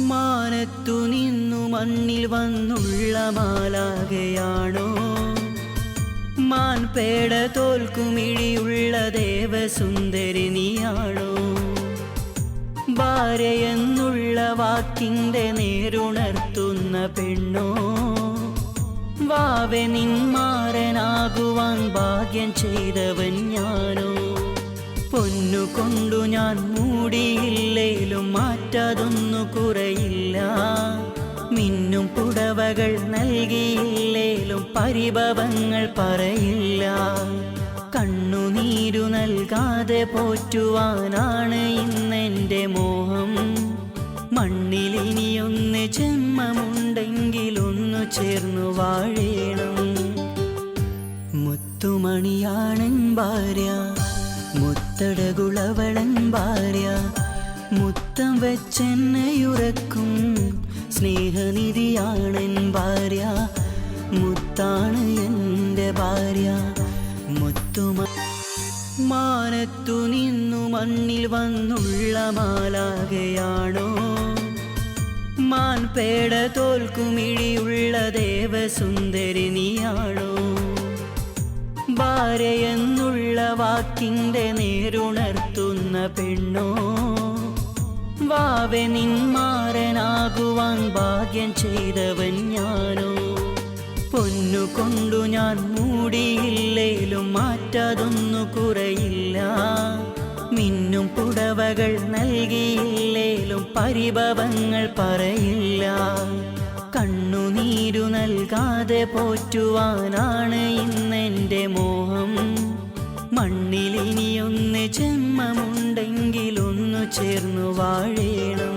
മാനത്തു നിന്നു മണ്ണിൽ വന്നുള്ള മാലാകയാണോ? മാൻപേട തോൽക്കുമിഴിയുള്ള ദേവസുന്ദരി നീയാണോ? ഭാര്യയെന്നുള്ള വാക്കിൻ്റെ നേരുണർത്തുന്ന പെണ്ണോ? വാവെ നിന്മാരനാകുവാൻ ഭാഗ്യം ചെയ്തവൻ ഞാനോ? പൊന്നുകൊണ്ടു ഞാൻ മൂടിയില്ലേലും മാറ്റാതൊന്നു കുറയില്ല. മിന്നും പുടവകൾ നൽകിയില്ലേലും പരിഭവങ്ങൾ പറയില്ല. കണ്ണുനീരു നൽകാതെ പോറ്റുവാനാണ് ഇന്നെൻ്റെ മോഹം. മണ്ണിലിനിയൊന്ന് ജന്മമുണ്ടെങ്കിലൊന്നു ചേർന്നു വാഴേണം. മുത്തുമണിയാണൻ ഭാര്യ, മുത്തടകുളവളൻ ഭാര്യ, മുത്തം വെച്ചെന്നയുറക്കും സ്നേഹനിധിയാണൻ ഭാര്യ. മുത്താണ് എൻ്റെ ഭാര്യ. മാനത്തു നിന്നു മണ്ണിൽ വന്നുള്ള മാലാകയാണോ? മാൻപേട തോൽക്കുമിഴിയുള്ള ദേവസുന്ദരി നീയാണോ? ഭാര്യയെന്നുള്ള വാക്കിൻ്റെ നേരുണർത്തുന്ന പെണ്ണോ? വാവെ നിന്മാരനാകുവാൻ ഭാഗ്യം ചെയ്തവൻ ഞാനോ? പൊന്നുകൊണ്ടു ഞാൻ മൂടിയില്ലേലും മാറ്റാതൊന്നു കുറയില്ല. മിന്നും പുടവകൾ നൽകിയില്ലേലും പരിഭവങ്ങൾ പറയില്ല. കണ്ണുനീരു നൽകാതെ പോറ്റുവാനാണ് ഇന്നെൻ്റെ മോഹം. മണ്ണിലിനിയൊന്ന് ജന്മമുണ്ടെങ്കിലൊന്നു ചേർന്നു വാഴേണം.